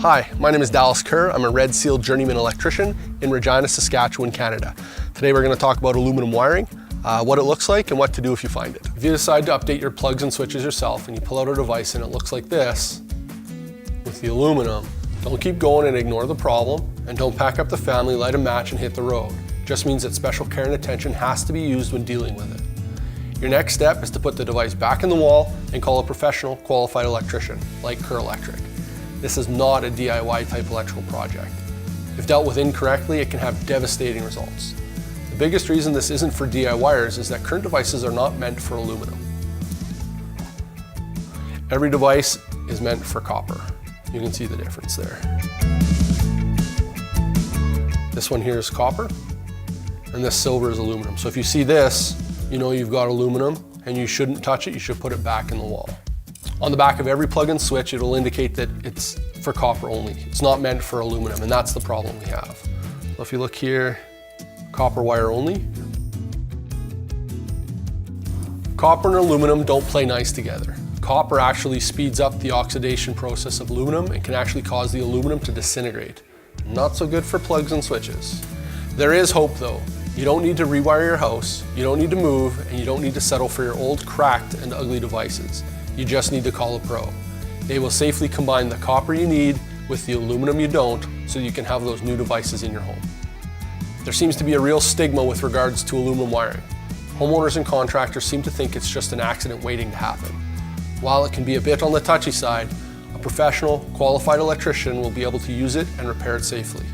Hi, my name is Kerr. I'm a Red Seal journeyman electrician in Regina, Saskatchewan, Canada. Today we're going to talk about aluminum wiring, what it looks like and what to do if you find it. If you decide to update your plugs and switches yourself and you pull out a device and it looks like this with the aluminum, don't keep going and ignore the problem, and don't pack up the family, light a match and hit the road. It just means that special care and attention has to be used when dealing with it. Your next step is to put the device back in the wall and call a professional qualified electrician like Kerr Electric. This is not a DIY type electrical project. If dealt with incorrectly, it can have devastating results. The biggest reason this isn't for DIYers is that current devices are not meant for aluminum. Every device is meant for copper. You can see the difference there. This one here is copper, and this silver is aluminum. So if you see this, you know you've got aluminum and you shouldn't touch it, you should put it back in the wall. On the back of every plug and switch, it'll indicate that it's for copper only. It's not meant for aluminum, and that's the problem we have. So if you look here, copper wire only. Copper and aluminum don't play nice together. Copper actually speeds up the oxidation process of aluminum and can actually cause the aluminum to disintegrate. Not so good for plugs and switches. There is hope though. You don't need to rewire your house, you don't need to move, and you don't need to settle for your old cracked and ugly devices. You just need to call a pro. They will safely combine the copper you need with the aluminum you don't, so you can have those new devices in your home. There seems to be a real stigma with regards to aluminum wiring. Homeowners and contractors seem to think it's just an accident waiting to happen. While it can be a bit on the touchy side, a professional, qualified electrician will be able to use it and repair it safely.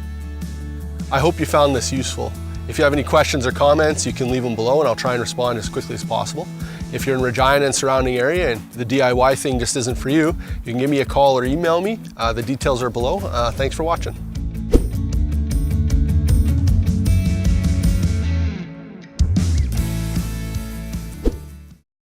I hope you found this useful. If you have any questions or comments, you can leave them below and I'll try and respond as quickly as possible. If you're in Regina and surrounding area and the DIY thing just isn't for you, you can give me a call or email me. The details are below. Thanks for watching.